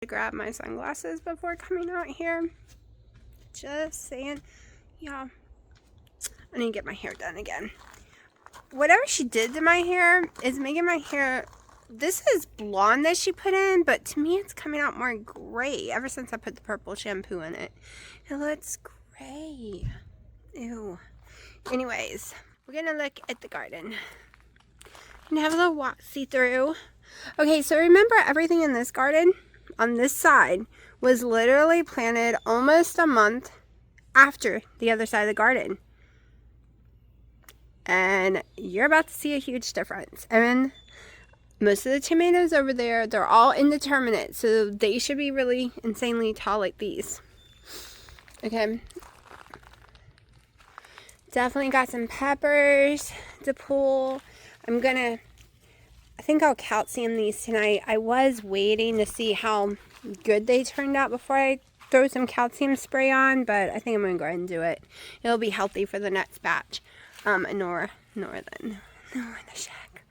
To grab my sunglasses before coming out here. Just saying. Yeah. I need to get my hair done again. Whatever she did to my hair is making my hair... This is blonde that she put in, but to me it's coming out more gray ever since I put the purple shampoo in it. It looks gray. Ew. Anyways, we're gonna look at the garden and have a little walk, see through. Okay, so remember everything in this garden on this side was literally planted almost a month after the other side of the garden. And you're about to see a huge difference. And most of the tomatoes over there, they're all indeterminate, so they should be really insanely tall like these. Okay. Definitely got some peppers to pull. I think I'll calcium these tonight. I was waiting to see how good they turned out before I throw some calcium spray on, but I think I'm going to go ahead and do it. It'll be healthy for the next batch. Nora in the shack.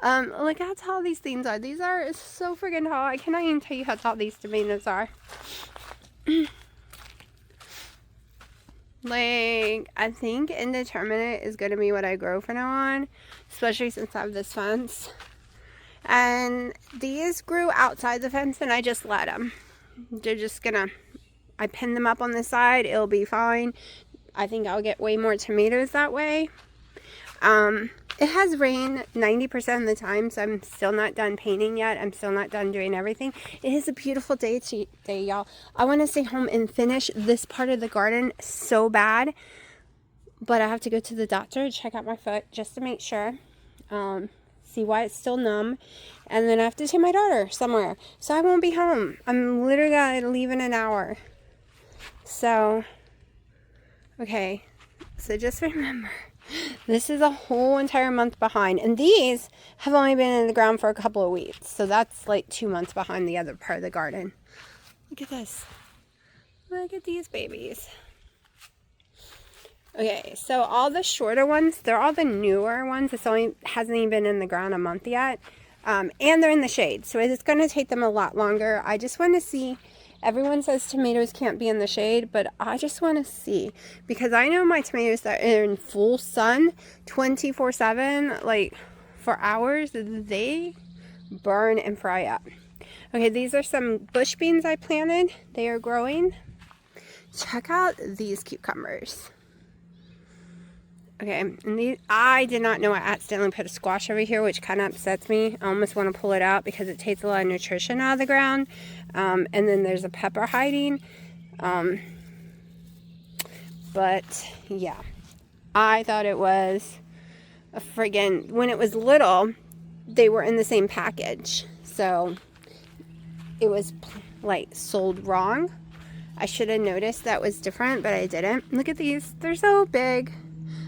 Look how tall these things are. These are so freaking tall. I cannot even tell you how tall these tomatoes are. Like, I think indeterminate is going to be what I grow from now on, especially since I have this fence. And these grew outside the fence and I just let them. They're just gonna, I pinned them up on the side. It'll be fine. I think I'll get way more tomatoes that way. It has rained 90% of the time, so I'm still not done painting yet. I'm still not done doing everything. It is a beautiful day today, y'all. I want to stay home and finish this part of the garden so bad, but I have to go to the doctor to check out my foot just to make sure. See why it's still numb, and then I have to take my daughter somewhere, so I won't be home. I'm literally gonna leave in an hour. So, okay, so just remember, this is a whole entire month behind, and these have only been in the ground for a couple of weeks, so that's like 2 months behind the other part of the garden. Look at this. Look at these babies. Okay, so all the shorter ones, they're all the newer ones. It's only hasn't even been in the ground a month yet. And they're in the shade, so it's going to take them a lot longer. I just want to see. Everyone says tomatoes can't be in the shade, but I just want to see. Because I know my tomatoes that are in full sun 24/7, like for hours, they burn and fry up. Okay, these are some bush beans I planted. They are growing. Check out these cucumbers. Okay, and these, I did not know I accidentally put a squash over here, which kind of upsets me. I almost want to pull it out because it takes a lot of nutrition out of the ground. And then there's a pepper hiding. But, yeah. I thought it was a friggin'... When it was little, they were in the same package. So, it was, like, sold wrong. I should have noticed that was different, but I didn't. Look at these. They're so big.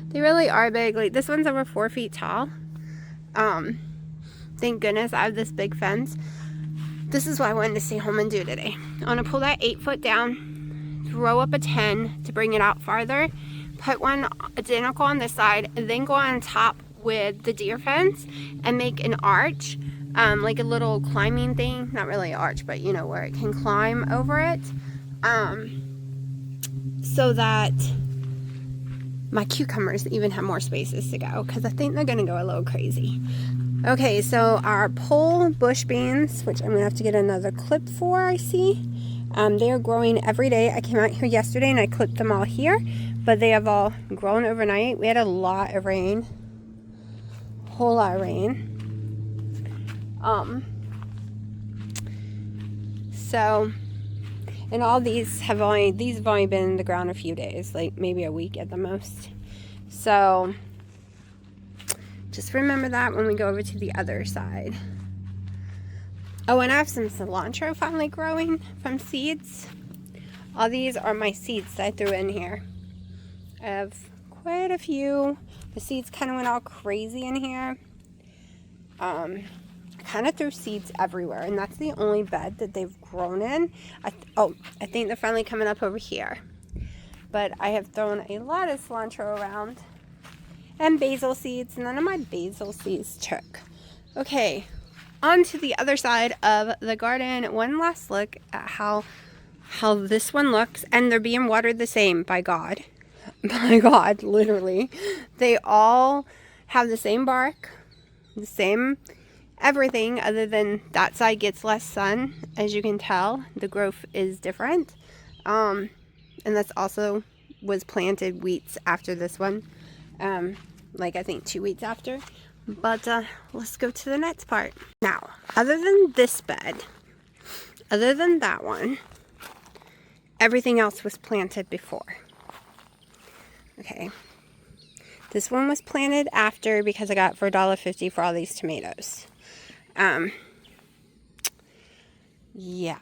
They really are big. Like, this one's over 4 feet tall. Thank goodness I have this big fence. This is what I wanted to stay home and do today. I want to pull that 8 foot down, throw up a 10 to bring it out farther, put one identical on this side, and then go on top with the deer fence and make an arch, like a little climbing thing. Not really an arch, but you know, where it can climb over it. So that my cucumbers even have more spaces to go, because I think they're going to go a little crazy. Okay, so our pole bush beans, which I'm going to have to get another clip for, I see. They are growing every day. I came out here yesterday and I clipped them all here, but they have all grown overnight. We had a lot of rain. A whole lot of rain. So, and all these have only been in the ground a few days, like maybe a week at the most. So, just remember that when we go over to the other side. Oh, and I have some cilantro finally growing from seeds. All these are my seeds that I threw in here. I have quite a few. The seeds kind of went all crazy in here. I kind of threw seeds everywhere, and that's the only bed that they've grown in. I think they're finally coming up over here. But I have thrown a lot of cilantro around. And basil seeds. None of my basil seeds took. Okay. onto the other side of the garden. One last look at how this one looks, and they're being watered the same, by God. By God, literally. They all have the same bark, the same everything, other than that side gets less sun. As you can tell, the growth is different. And that's also was planted weeks after this one. Like I think 2 weeks after. But let's go to the next part. Now, other than this bed, other than that one, everything else was planted before. Okay. This one was planted after because I got it for $1.50 for all these tomatoes. Yeah.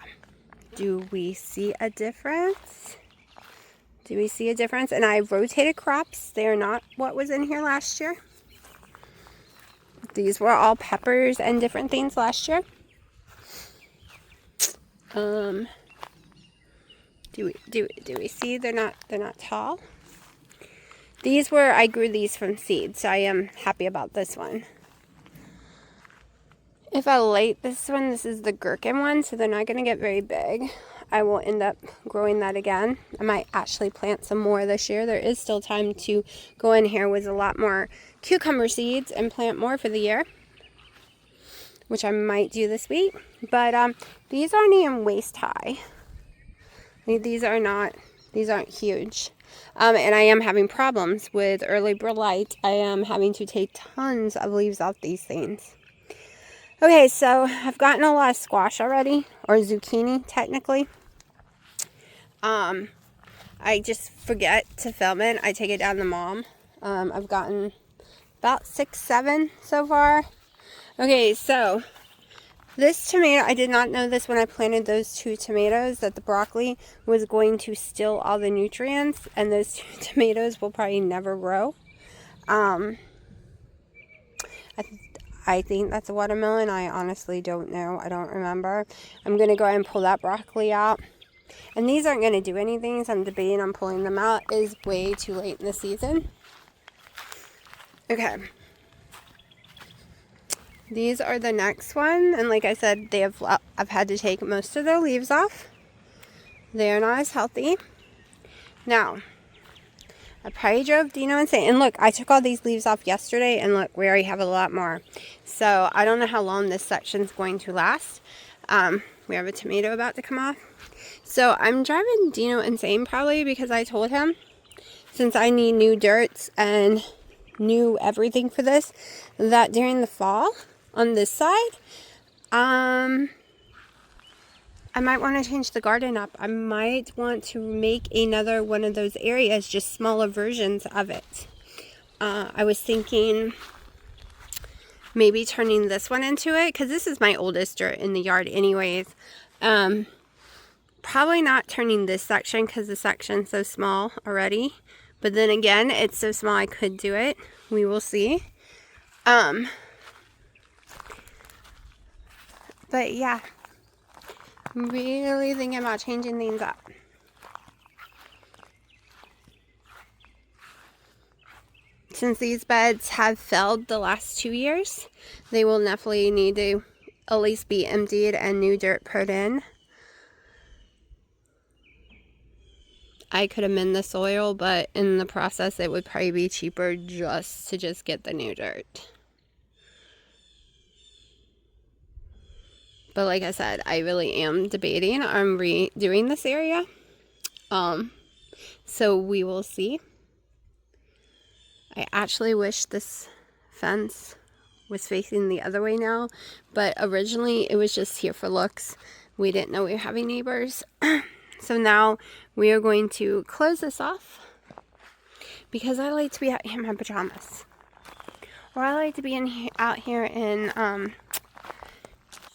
Do we see a difference? Do we see a difference? And I rotated crops. They are not what was in here last year. These were all peppers and different things last year. Do we see they're not tall? These were, I grew these from seed, so I am happy about this one. If I light this one, this is the gherkin one, so they're not going to get very big. I will end up growing that again. I might actually plant some more this year. There is still time to go in here with a lot more cucumber seeds and plant more for the year, which I might do this week. But these aren't even waist high. These aren't huge. And I am having problems with early brillite. I am having to take tons of leaves off these things. Okay, so I've gotten a lot of squash already, or zucchini technically. I just forget to film it. I take it down to Mom. I've gotten about 6, 7 so far. Okay, so this tomato, I did not know this when I planted those 2 tomatoes, that the broccoli was going to steal all the nutrients, and those 2 tomatoes will probably never grow. I think that's a watermelon. I honestly don't know. I don't remember. I'm going to go ahead and pull that broccoli out. And these aren't going to do anything, so I'm debating on pulling them out. It is way too late in the season. Okay. These are the next one. And like I said, I've had to take most of their leaves off. They are not as healthy. Now, I probably drove Dino insane. And look, I took all these leaves off yesterday, and look, we already have a lot more. So I don't know how long this section's going to last. We have a tomato about to come off. So I'm driving Dino insane probably because I told him, since I need new dirts and new everything for this, that during the fall on this side, I might want to change the garden up. I might want to make another one of those areas, just smaller versions of it. I was thinking maybe turning this one into it, because this is my oldest dirt in the yard anyways. Probably not turning this section because the section's so small already. But then again, it's so small I could do it. We will see. But yeah. Really thinking about changing things up. Since these beds have failed the last 2 years, they will definitely need to at least be emptied and new dirt put in. I could amend the soil, but in the process it would probably be cheaper just to get the new dirt. But like I said, I really am debating on redoing this area. So we will see. I actually wish this fence was facing the other way now, but originally it was just here for looks. We didn't know we were having neighbors. So now we are going to close this off because I like to be out here in my pajamas. Or I like to be out here in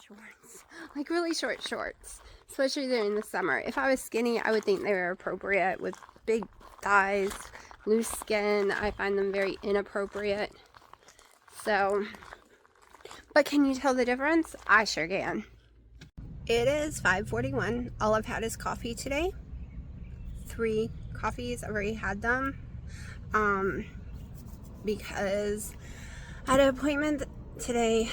shorts, like really short shorts, especially during the summer. If I was skinny, I would think they were appropriate. With big thighs, loose skin, I find them very inappropriate. So, but can you tell the difference? I sure can. It is 5:41. All I've had is coffee today. 3 coffees. I've already had them. Because I had an appointment today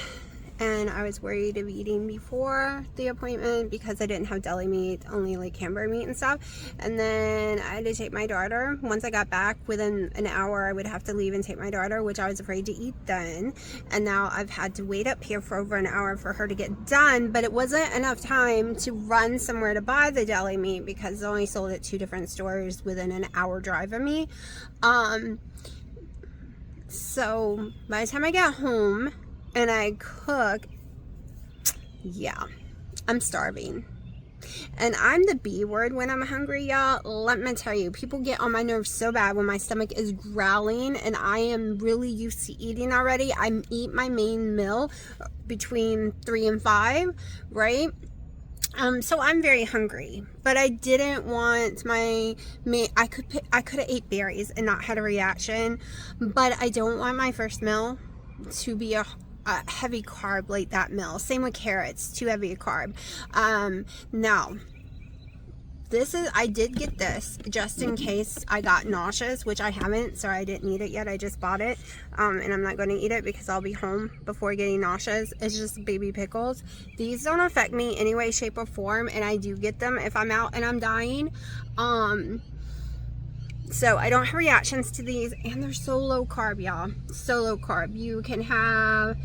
and I was worried of eating before the appointment because I didn't have deli meat, only like hamburger meat and stuff. And then I had to take my daughter. Once I got back, within an hour I would have to leave and take my daughter, which I was afraid to eat then. And now I've had to wait up here for over an hour for her to get done, but it wasn't enough time to run somewhere to buy the deli meat because they only sold at 2 different stores within an hour drive of me. So by the time I get home and I cook, yeah, I'm starving. And I'm the B word when I'm hungry, y'all. Let me tell you, people get on my nerves so bad when my stomach is growling and I am really used to eating already. I eat my main meal between 3 and 5, right? So I'm very hungry, but I didn't want I could have ate berries and not had a reaction, but I don't want my first meal to be a heavy carb like that meal. Same with carrots, too heavy a carb. Now, I did get this just in case I got nauseous, which I haven't, so I didn't eat it yet. I just bought it, and I'm not going to eat it because I'll be home before getting nauseous. It's just baby pickles. These don't affect me any way, shape, or form, and I do get them if I'm out and I'm dying. So I don't have reactions to these, and they're so low carb, y'all. So low carb. You can have,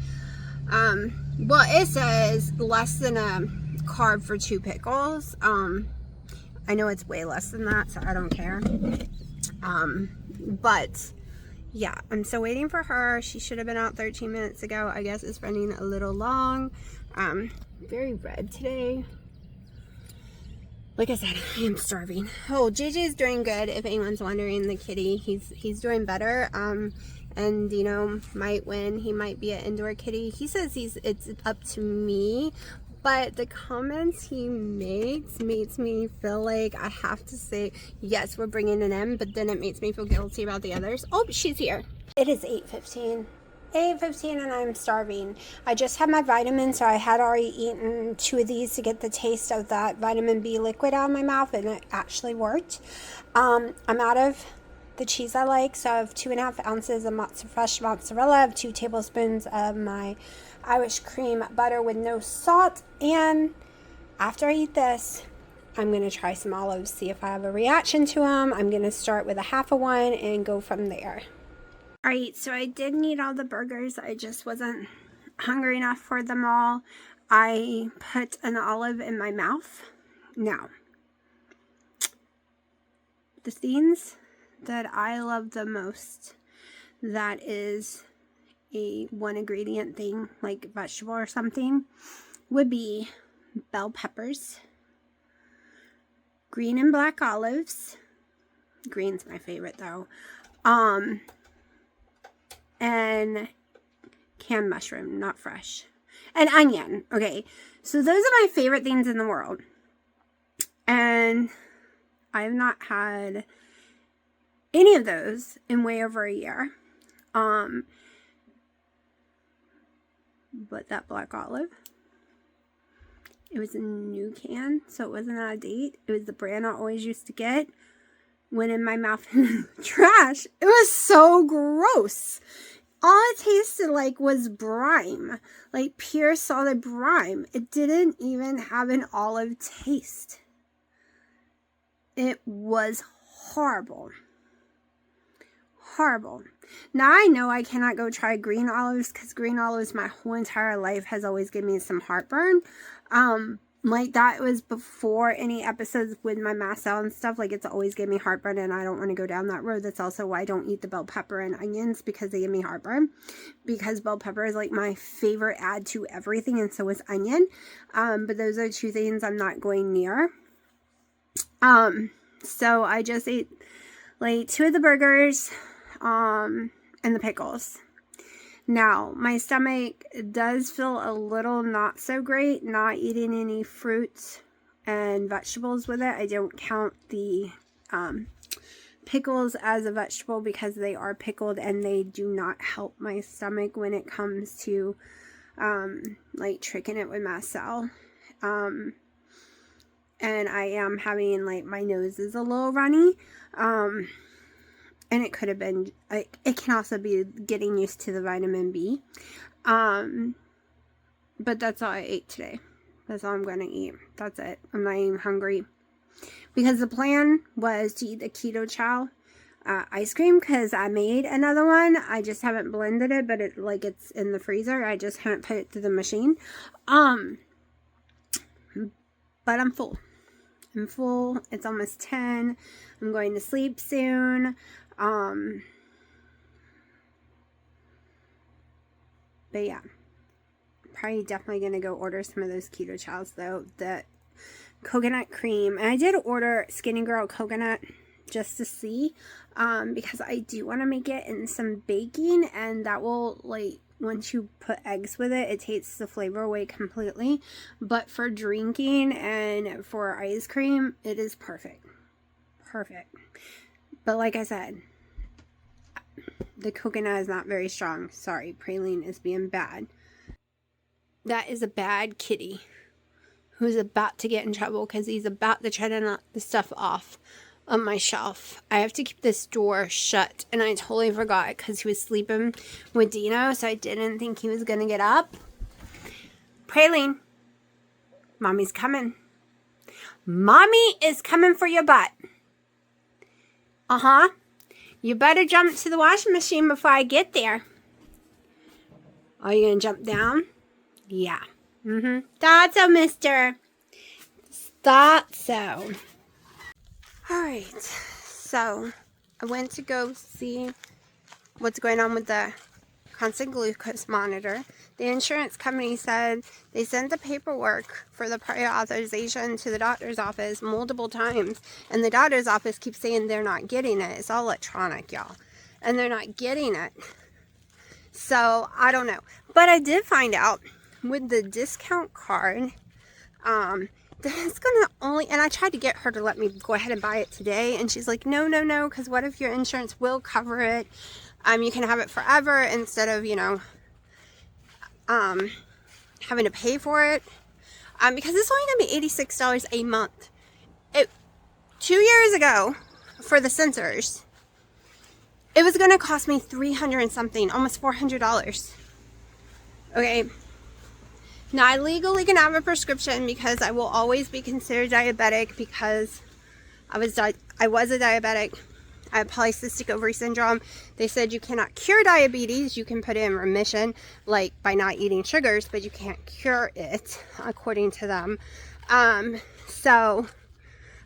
well, it says less than a carb for 2 pickles. I know it's way less than that, so I don't care. But yeah, I'm still waiting for her. She should have been out 13 minutes ago. I guess it's running a little long. Very red today. Like I said, I am starving. Oh, JJ's doing good. If anyone's wondering, the kitty, he's doing better. And you know, might win. He might be an indoor kitty. He says it's up to me. But the comments he makes me feel like I have to say, yes, we're bringing it in, but then it makes me feel guilty about the others. Oh, she's here. It is 8:15. 8:15 and I'm starving. I just had my vitamins, so I had already eaten 2 of these to get the taste of that vitamin B liquid out of my mouth, and it actually worked. I'm out of the cheese I like, so I have 2.5 ounces of fresh mozzarella. I have 2 tablespoons of my Irish cream butter with no salt, and after I eat this, I'm going to try some olives, see if I have a reaction to them. I'm going to start with a half of one and go from there. Alright, so I did eat all the burgers. I just wasn't hungry enough for them all. I put an olive in my mouth. Now, the things that I love the most, that is a 1 ingredient thing, like vegetable or something, would be bell peppers, green and black olives. Green's my favorite though. And canned mushroom, not fresh. And onion. Okay, so those are my favorite things in the world. And I have not had any of those in way over a year. But that black olive, it was a new can, so it wasn't out of date. It was the brand I always used to get. Went in my mouth in trash. It was so gross. All it tasted like was brine, like pure solid brine. It didn't even have an olive taste. It was horrible. Horrible. Now I know I cannot go try green olives, because green olives my whole entire life has always given me some heartburn. Like that was before any episodes with my mast cell and stuff. Like it's always gave me heartburn, and I don't want to go down that road. That's also why I don't eat the bell pepper and onions, because they give me heartburn. Because bell pepper is like my favorite add to everything, and so is onion. But those are 2 things I'm not going near. So I just ate like 2 of the burgers, and the pickles. Now, my stomach does feel a little not so great not eating any fruits and vegetables with it. I don't count the pickles as a vegetable because they are pickled and they do not help my stomach when it comes to like tricking it with mast cell. And I am having like my nose is a little runny. And it could have been, it can also be getting used to the vitamin B. But that's all I ate today. That's all I'm going to eat. That's it. I'm not even hungry. Because the plan was to eat the keto chow ice cream, because I made another one. I just haven't blended it, but it's in the freezer. I just haven't put it through the machine. But I'm full. I'm full. It's almost 10. I'm going to sleep soon. But yeah. Probably definitely going to go order some of those keto chows though. The coconut cream. And I did order Skinny Girl coconut just to see. Because I do want to make it in some baking. And that will, once you put eggs with it, it takes the flavor away completely. But for drinking and for ice cream, it is perfect. Perfect. But like I said, the coconut is not very strong. Sorry, praline is being bad. That is a bad kitty who's about to get in trouble because he's about to try to knock the stuff off of my shelf. I have to keep this door shut, and I totally forgot because he was sleeping with Dino, so I didn't think he was going to get up. Praline, Mommy's coming. Mommy is coming for your butt. Uh-huh. You better jump to the washing machine before I get there. Are you going to jump down? Yeah. Thought so, mister. Thought so. Alright. So, I went to go see what's going on with the constant glucose monitor. The insurance company said they sent the paperwork for the prior authorization to the doctor's office multiple times. And the doctor's office keeps saying they're not getting it. It's all electronic, y'all. And they're not getting it. So, I don't know. But I did find out with the discount card, that it's gonna only, and I tried to get her to let me go ahead and buy it today, and she's like, no, because what if your insurance will cover it? You can have it forever instead of, having to pay for it. Because it's only gonna be $86 a month. 2 years ago, for the sensors, it was gonna cost me $300 and something, almost $400. Okay. Now, I legally can have a prescription because I will always be considered diabetic because I was a diabetic. I have polycystic ovary syndrome. They said you cannot cure diabetes. You can put it in remission, by not eating sugars, but you can't cure it, according to them. So, I'm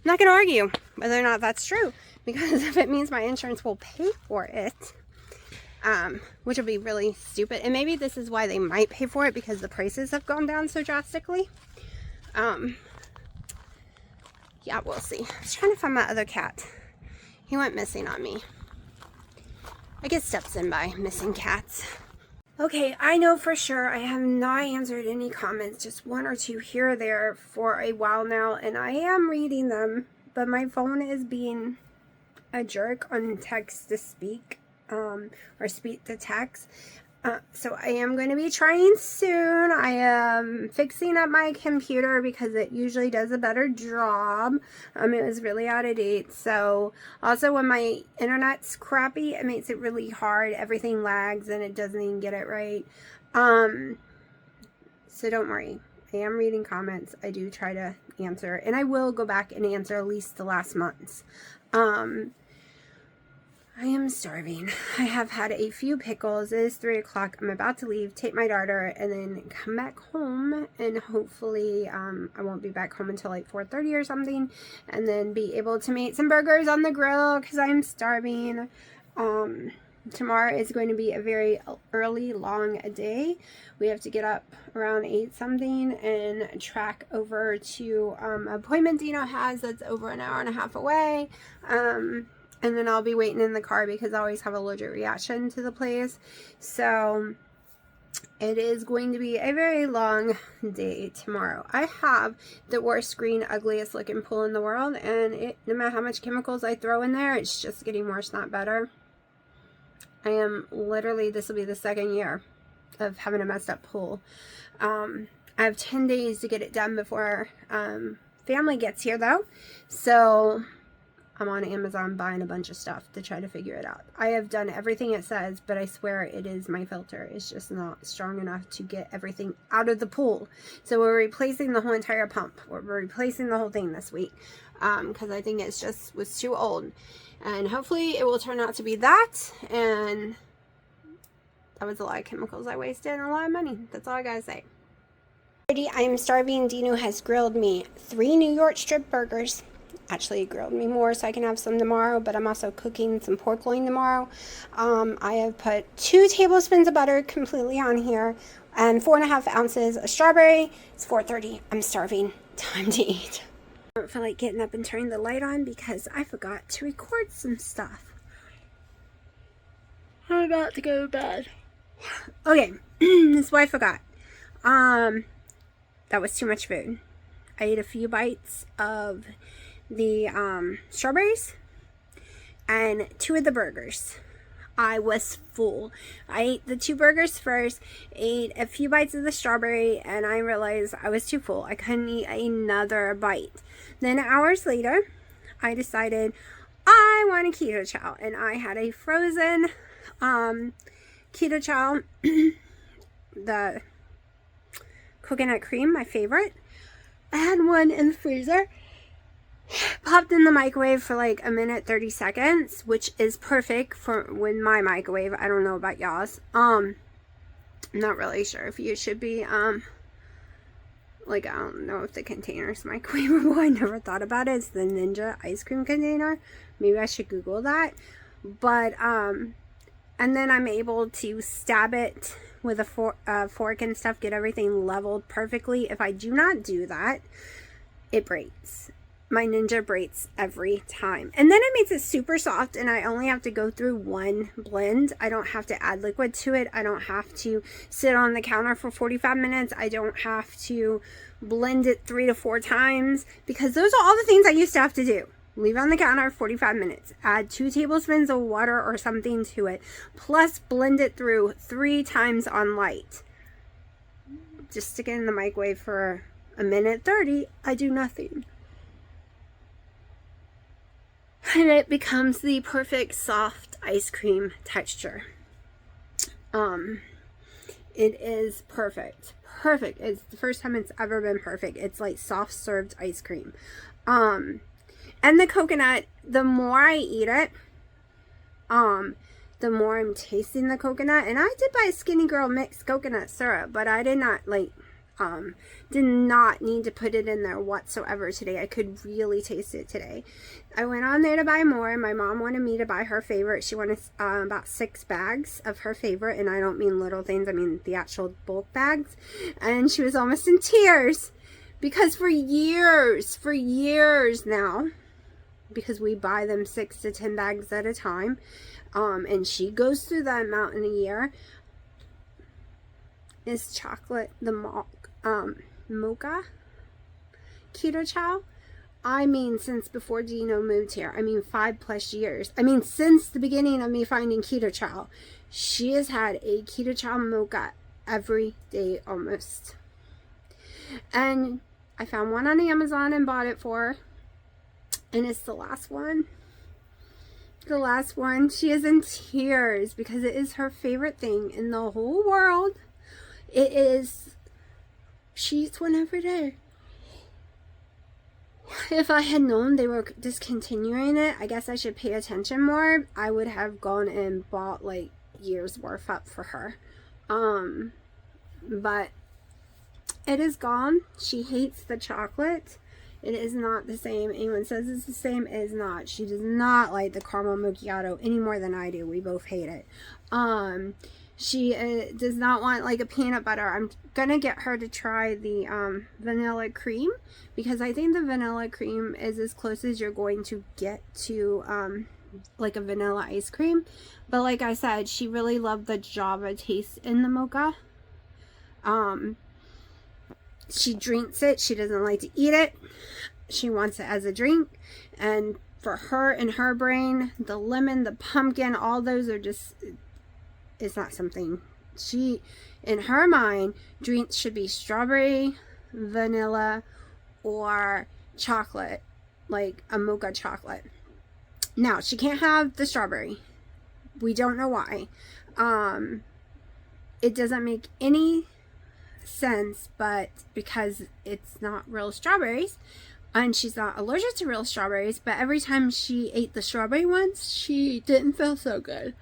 not going to argue whether or not that's true, because if it means my insurance will pay for it, which would be really stupid. And maybe this is why they might pay for it, because the prices have gone down so drastically. Yeah, we'll see. I was trying to find my other cat. He went missing on me. I get steps in by missing cats. Okay, I know for sure I have not answered any comments, just one or two here or there for a while now, and I am reading them, but my phone is being a jerk on text to speak. Or speak to text. So I am going to be trying soon. I am fixing up my computer because it usually does a better job. It was really out of date. So also when my internet's crappy, it makes it really hard. Everything lags and it doesn't even get it right. So don't worry. I am reading comments. I do try to answer, and I will go back and answer at least the last month's. I am starving. I have had a few pickles. It is 3 o'clock. I'm about to leave, take my daughter, and then come back home. And hopefully, I won't be back home until 4:30 or something. And then be able to make some burgers on the grill because I'm starving. Tomorrow is going to be a very early, long day. We have to get up around 8 something and track over to an appointment Dino has that's over an hour and a half away. And then I'll be waiting in the car because I always have an allergic reaction to the place. So it is going to be a very long day tomorrow. I have the worst green, ugliest looking pool in the world. And no matter how much chemicals I throw in there, it's just getting worse, not better. I am literally, this will be the second year of having a messed up pool. I have 10 days to get it done before family gets here though. So I'm on Amazon buying a bunch of stuff to try to figure it out. I have done everything it says, but I swear it is my filter. It's just not strong enough to get everything out of the pool. So we're replacing the whole entire pump. We're replacing the whole thing this week because I think it's just was too old. And hopefully it will turn out to be that. And that was a lot of chemicals I wasted and a lot of money. That's all I gotta say. I am starving. Dino has grilled me 3 New York strip burgers. Actually, he grilled me more so I can have some tomorrow, but I'm also cooking some pork loin tomorrow. I have put 2 tablespoons of butter completely on here and 4.5 ounces of strawberry. It's 4:30. I'm starving. Time to eat. I don't feel like getting up and turning the light on because I forgot to record some stuff. I'm about to go to bed. Okay, this is what I forgot. That was too much food. I ate a few bites of the strawberries and 2 of the burgers. I was full. I ate the 2 burgers first, ate a few bites of the strawberry, and I realized I was too full. I couldn't eat another bite. Then hours later, I decided I want a keto chow, and I had a frozen keto chow, the coconut cream, my favorite. I had one in the freezer. Popped in the microwave for like a minute 30 seconds, which is perfect for when my microwave. I don't know about y'all's. I'm not really sure if you should be like, I don't know if the container's microwavable. I never thought about it. It's the Ninja ice cream container. Maybe I should Google that. But and then I'm able to stab it with a fork and stuff, get everything leveled perfectly. If I do not do that, it breaks. My Ninja breaks every time. And then it makes it super soft, and I only have to go through 1 blend. I don't have to add liquid to it. I don't have to sit on the counter for 45 minutes. I don't have to blend it 3 to 4 times, because those are all the things I used to have to do. Leave it on the counter 45 minutes. Add 2 tablespoons of water or something to it. Plus blend it through 3 times on light. Just stick it in the microwave for a minute 30. I do nothing. And it becomes the perfect soft ice cream texture. It is perfect. Perfect. It's the first time it's ever been perfect. It's like soft served ice cream. And the coconut, the more I eat it, the more I'm tasting the coconut. And I did buy a Skinny Girl mixed coconut syrup, but I did not did not need to put it in there whatsoever today. I could really taste it today. I went on there to buy more. My mom wanted me to buy her favorite. She wanted about 6 bags of her favorite, and I don't mean little things. I mean the actual bulk bags. And she was almost in tears because for years now, because we buy them 6 to 10 bags at a time, and she goes through that amount in a year, is chocolate, the mocha keto chow. I mean, since before Dino moved here. I mean, 5+ years. I mean, since the beginning of me finding keto chow, she has had a keto chow mocha every day almost. And I found one on Amazon and bought it for her. And it's the last one. The last one. She is in tears because it is her favorite thing in the whole world. It is. She eats one every day. If I had known they were discontinuing it, I guess I should pay attention more. I would have gone and bought like years worth up for her. But it is gone. She hates the chocolate. It is not the same. Anyone says it's the same, it is not. She does not like the caramel macchiato any more than I do. We both hate it. She does not want like a peanut butter. I'm gonna get her to try the vanilla cream, because I think the vanilla cream is as close as you're going to get to like a vanilla ice cream. But like I said, she really loved the Java taste in the mocha. She drinks it. She doesn't like to eat it. She wants it as a drink. And for her, in her brain, the lemon, the pumpkin, all those are just, it's not something she, in her mind, drinks should be strawberry, vanilla, or chocolate, like a mocha chocolate. Now, she can't have the strawberry. We don't know why. It doesn't make any sense, but because it's not real strawberries, and she's not allergic to real strawberries, but every time she ate the strawberry ones, she didn't feel so good.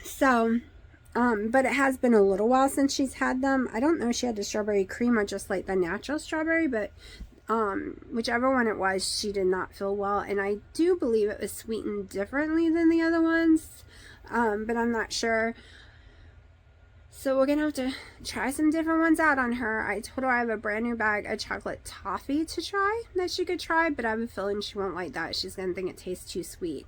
So, but it has been a little while since she's had them. I don't know if she had the strawberry cream or just like the natural strawberry, but whichever one it was, she did not feel well, and I do believe it was sweetened differently than the other ones, but I'm not sure. So we're gonna have to try some different ones out on her. I told her I have a brand new bag of chocolate toffee to try that she could try, but I have a feeling she won't like that. She's gonna think it tastes too sweet.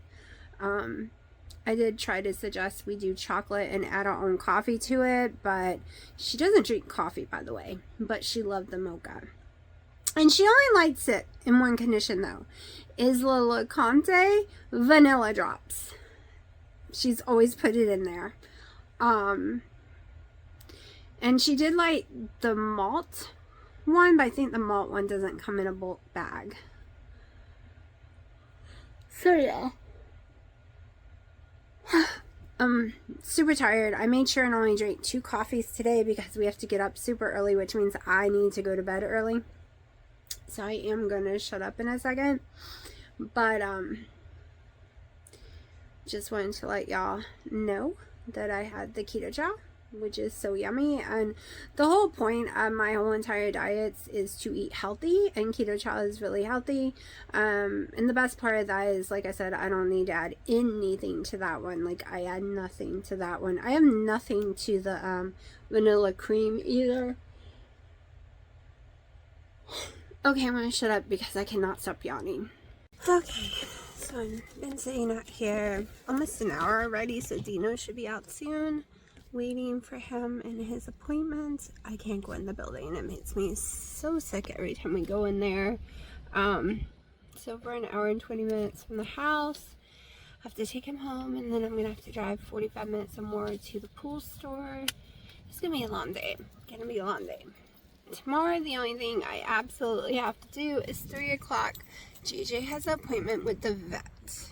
I did try to suggest we do chocolate and add our own coffee to it, but she doesn't drink coffee, by the way, but she loved the mocha. And she only likes it in one condition, though, is the Le Conte vanilla drops. She's always put it in there. And she did like the malt one, but I think the malt one doesn't come in a bulk bag. So yeah. Super tired. I made sure and only drank 2 coffees today because we have to get up super early, which means I need to go to bed early. So I am gonna shut up in a second. But just wanted to let y'all know that I had the keto chow, which is so yummy. And the whole point of my whole entire diet is to eat healthy, and keto chow is really healthy. And the best part of that is, like I said, I don't need to add anything to that one. Like, I add nothing to that one. I have nothing to the vanilla cream either. Okay, I'm gonna shut up because I cannot stop yawning. Okay, so I've been sitting out here almost an hour already, so Dino should be out soon. Waiting for him and his appointment. I can't go in the building. It makes me so sick every time we go in there. So for an hour and 20 minutes from the house, I have to take him home, and then I'm gonna have to drive 45 minutes or more to the pool store. It's gonna be a long day. Tomorrow, the only thing I absolutely have to do is 3 o'clock. JJ has an appointment with the vet.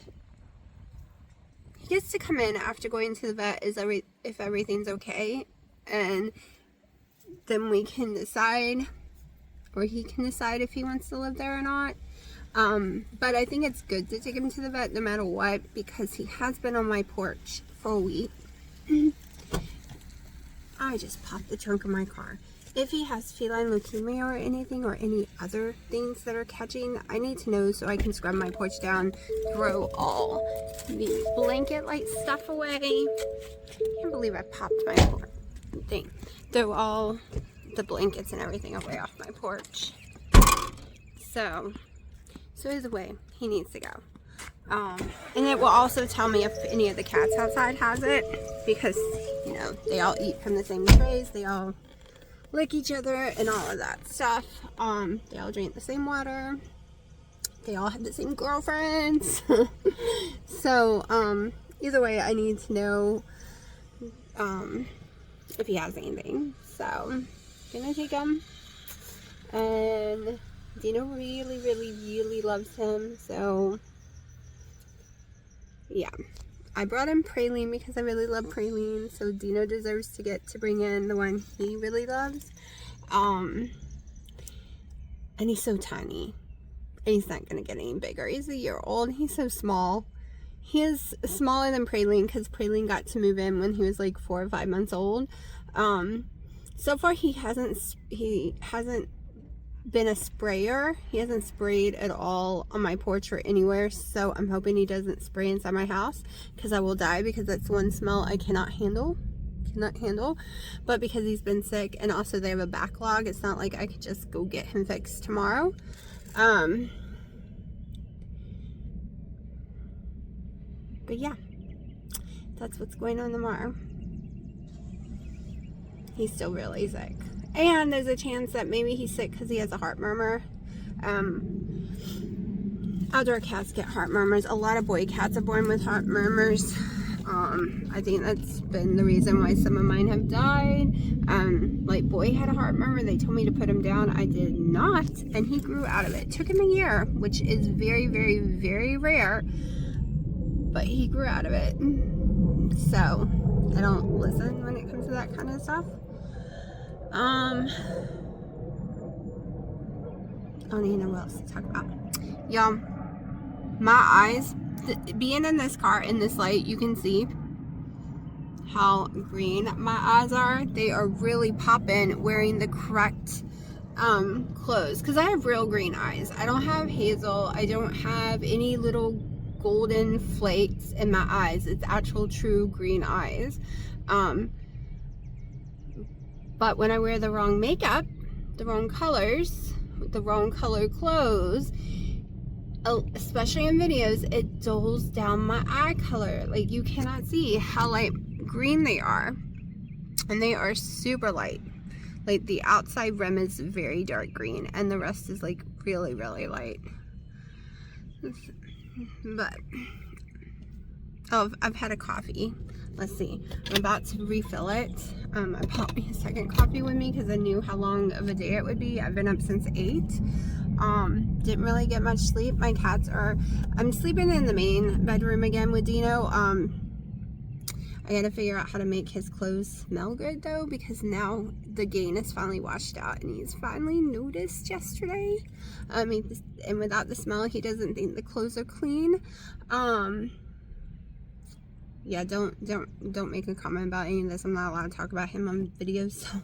He gets to come in after going to the vet if everything's okay, and then we can decide, or he can decide if he wants to live there or not. But I think it's good to take him to the vet no matter what, because he has been on my porch for a week. I just popped the trunk of my car. If he has feline leukemia or anything, or any other things that are catching, I need to know so I can scrub my porch down, throw all the blanket-like stuff away. I can't believe I popped my thing. Throw all the blankets and everything away off my porch. So either way, he needs to go. And it will also tell me if any of the cats outside has it, because, you know, they all eat from the same trays, they all lick each other and all of that stuff. They all drink the same water. They all have the same girlfriends. So, either way, I need to know if he has anything. So, gonna take him. And Dino really, really, really loves him. So, yeah. I brought him praline because I really love praline, so Dino deserves to get to bring in the one he really loves. And he's so tiny. And he's not going to get any bigger. He's a year old. He's so small. He is smaller than praline because praline got to move in when he was like 4 or 5 months old. So far he hasn't been a sprayer. He hasn't sprayed at all on my porch or anywhere, so I'm hoping he doesn't spray inside my house, because I will die, because that's one smell I cannot handle. But because he's been sick, and also they have a backlog, it's not like I could just go get him fixed tomorrow. But yeah, that's what's going on tomorrow. He's still really sick. And there's a chance that maybe he's sick because he has a heart murmur. Outdoor cats get heart murmurs. A lot of boy cats are born with heart murmurs. I think that's been the reason why some of mine have died. Like Boy had a heart murmur. They told me to put him down. I did not, and he grew out of it. It took him a year, which is very, very, very rare, but he grew out of it. So I don't listen when it comes to that kind of stuff. I don't even know what else to talk about. Y'all, my eyes, being in this car in this light, you can see how green my eyes are. They are really popping wearing the correct clothes, because I have real green eyes. I don't have hazel. I don't have any little golden flakes in my eyes. It's actual true green eyes. But when I wear the wrong makeup, the wrong colors, the wrong color clothes, especially in videos, it dulls down my eye color. Like, you cannot see how light green they are, and they are super light. Like, the outside rim is very dark green and the rest is like really, really light. But I've had a coffee. Let's see, I'm about to refill it. I bought me a second coffee with me because I knew how long of a day it would be. I've been up since 8. Didn't really get much sleep. My cats are, I'm sleeping in the main bedroom again with Dino. I gotta figure out how to make his clothes smell good though, because now the gain is finally washed out and he's finally noticed yesterday. And without the smell, he doesn't think the clothes are clean. Yeah, don't make a comment about any of this. I'm not allowed to talk about him on videos, so.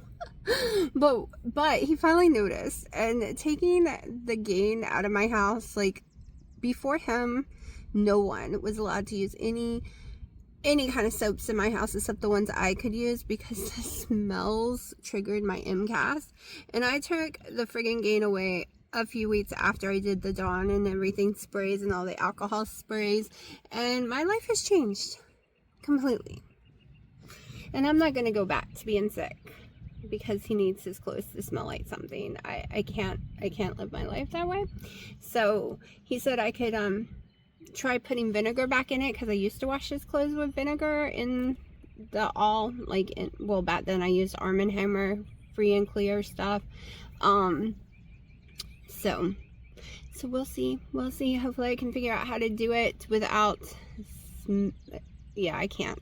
but he finally noticed, and taking the gain out of my house, like, before him, no one was allowed to use any kind of soaps in my house except the ones I could use, because the smells triggered my MCAS. And I took the friggin' gain away a few weeks after I did the Dawn and everything sprays and all the alcohol sprays, and my life has changed completely. And I'm not gonna go back to being sick because he needs his clothes to smell like something. I can't live my life that way. So he said I could try putting vinegar back in it, because I used to wash his clothes with vinegar in the well, back then I used Arm & Hammer free and clear stuff. So we'll see. Hopefully I can figure out how to do it without, yeah, I can't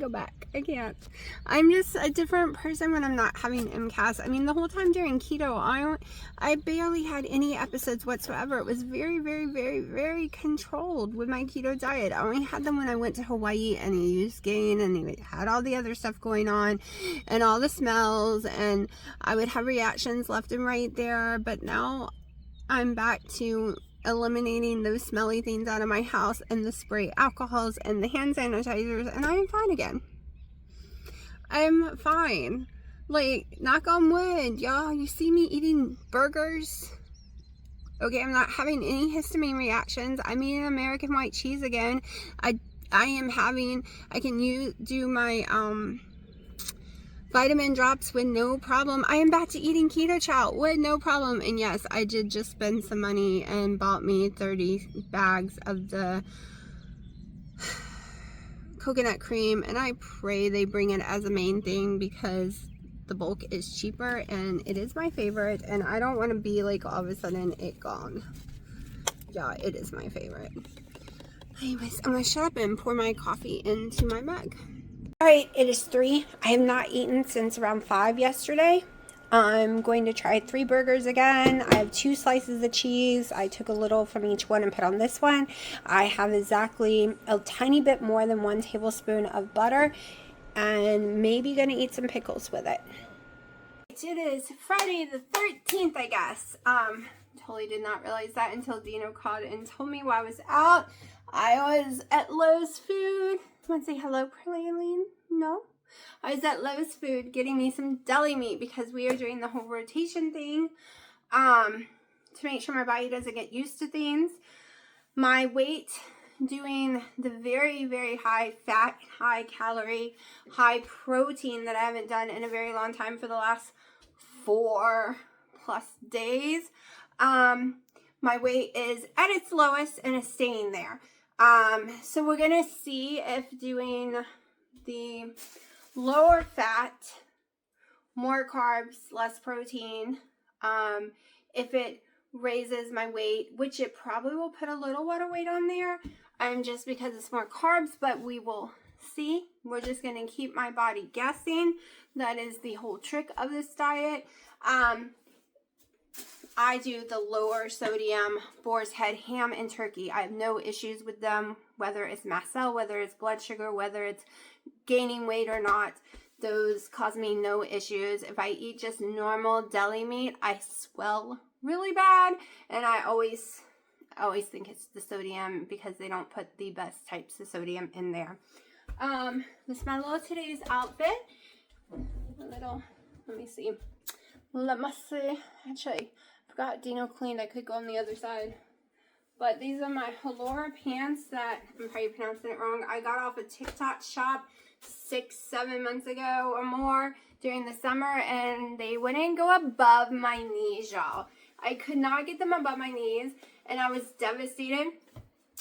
go back. I can't. I'm just a different person when I'm not having MCAS. I mean, the whole time during keto, I barely had any episodes whatsoever. It was very, very, very, very controlled with my keto diet. I only had them when I went to Hawaii and I used gain, and I had all the other stuff going on and all the smells, and I would have reactions left and right there. But now I'm back to eliminating those smelly things out of my house and the spray alcohols and the hand sanitizers, and I am fine again. I'm fine. Like, knock on wood, y'all. You see me eating burgers? Okay, I'm not having any histamine reactions. I'm eating American white cheese again. I can do my vitamin drops with no problem. I am back to eating keto chow with no problem. And yes, I did just spend some money and bought me 30 bags of the coconut cream, and I pray they bring it as a main thing, because the bulk is cheaper and it is my favorite, and I don't want to be like all of a sudden it gone. Yeah, it is my favorite. Anyways, I'm gonna shut up and pour my coffee into my mug. Alright, it is 3. I have not eaten since around 5 yesterday. I'm going to try 3 burgers again. I have 2 slices of cheese. I took a little from each one and put on this one. I have exactly a tiny bit more than 1 tablespoon of butter, and maybe going to eat some pickles with it. It is Friday the 13th, I guess. Totally did not realize that until Dino called and told me while I was out. I was at Lowe's Food. Want to say hello, Praline? No? I was at Lowe's Food getting me some deli meat, because we are doing the whole rotation thing to make sure my body doesn't get used to things. My weight doing the very, very high fat, high calorie, high protein that I haven't done in a very long time for the last 4+ days. My weight is at its lowest and is staying there. So we're gonna see if doing the lower fat, more carbs, less protein, if it raises my weight, which it probably will put a little water weight on there, just because it's more carbs, but we will see. We're just gonna keep my body guessing. That is the whole trick of this diet. I do the lower sodium boar's head ham and turkey. I have no issues with them, whether it's mast cell, whether it's blood sugar, whether it's gaining weight or not. Those cause me no issues. If I eat just normal deli meat, I swell really bad, and I always think it's the sodium because they don't put the best types of sodium in there. This is my little today's outfit. Let me see. Actually, I forgot Dino cleaned. I could go on the other side. But these are my Halora pants that, I'm probably pronouncing it wrong, I got off a TikTok shop 6-7 months ago or more during the summer, and they wouldn't go above my knees, y'all. I could not get them above my knees, and I was devastated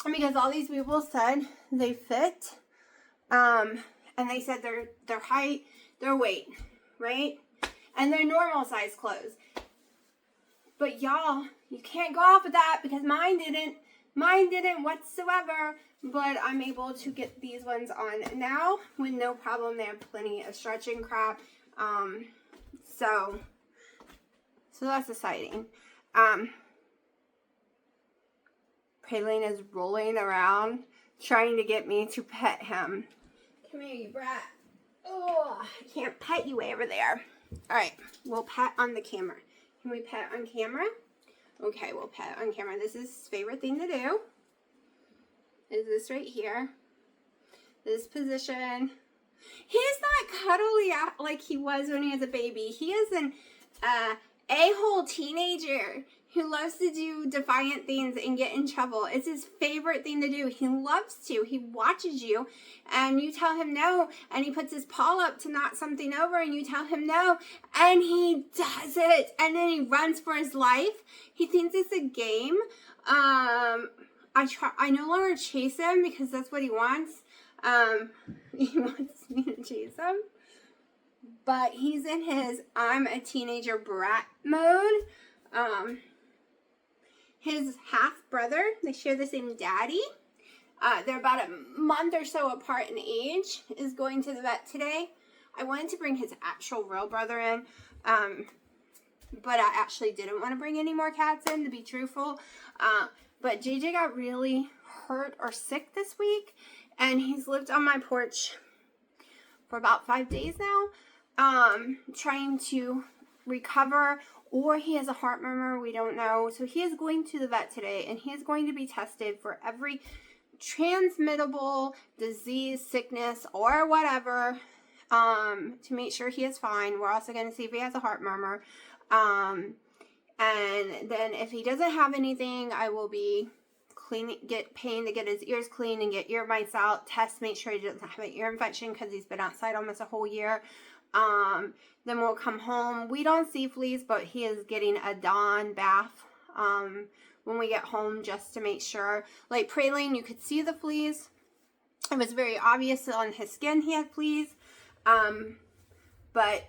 because all these people said they fit, and they said their height, their weight, right? And they're normal size clothes. But y'all, you can't go off of that because mine didn't whatsoever. But I'm able to get these ones on now with no problem. They have plenty of stretching crap. So that's exciting. Praline is rolling around trying to get me to pet him. Come here, you brat. Oh, I can't pet you way over there. All right, we'll pet on the camera. Can we pet on camera? Okay, we'll pet on camera. This is his favorite thing to do. Is this right here. This position. He's not cuddly like he was when he was a baby. He is an a-hole teenager who loves to do defiant things and get in trouble. It's his favorite thing to do. He loves to. He watches you and you tell him no, and he puts his paw up to knock something over and you tell him no, and he does it, and then he runs for his life. He thinks it's a game. I no longer chase him because that's what he wants. He wants me to chase him. But he's in his I'm a teenager brat mode. His half-brother, they share the same daddy. They're about a month or so apart in age, is going to the vet today. I wanted to bring his actual real brother in, but I actually didn't want to bring any more cats in, to be truthful. But JJ got really hurt or sick this week, and he's lived on my porch for about 5 days now, trying to recover, or he has a heart murmur, we don't know. So he is going to the vet today, and he is going to be tested for every transmittable disease, sickness, or whatever, to make sure he is fine. We're also going to see if he has a heart murmur. And then if he doesn't have anything, I will be paying to get his ears cleaned and get ear mites out, test, make sure he doesn't have an ear infection because he's been outside almost a whole year. Then we'll come home. We don't see fleas, but he is getting a dawn bath when we get home just to make sure. Like Praline, you could see the fleas. It was very obvious on his skin he had fleas. But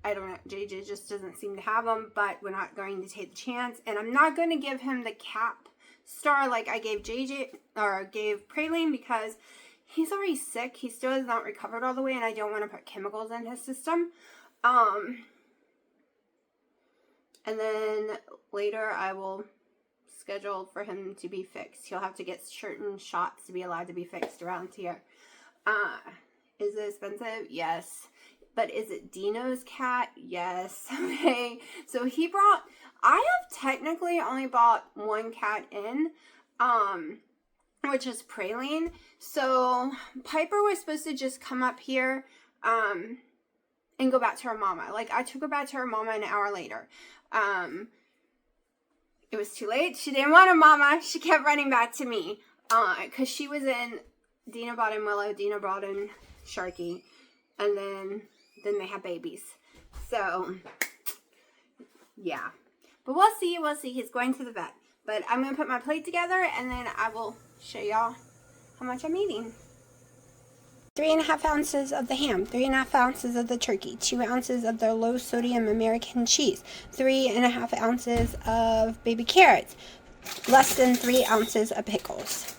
I don't know, JJ just doesn't seem to have them, but we're not going to take the chance. And I'm not going to give him the cap star like I gave JJ or gave Praline because he's already sick. He still has not recovered all the way, and I don't want to put chemicals in his system. And then later I will schedule for him to be fixed. He'll have to get certain shots to be allowed to be fixed around here. Is it expensive? Yes. But is it Dino's cat? Yes. Okay. So I have technically only bought one cat in, which is Praline. So Piper was supposed to just come up here and go back to her mama. Like, I took her back to her mama an hour later. It was too late. She didn't want her mama. She kept running back to me because she was in Dina brought in Willow, Dina brought in Sharky, and then they had babies. So, yeah. But we'll see. He's going to the vet. But I'm going to put my plate together, and then I will show y'all how much I'm eating. 3.5 ounces of the ham, 3.5 ounces of the turkey, 2 ounces of the low sodium American cheese, 3.5 ounces of baby carrots, less than 3 ounces of pickles.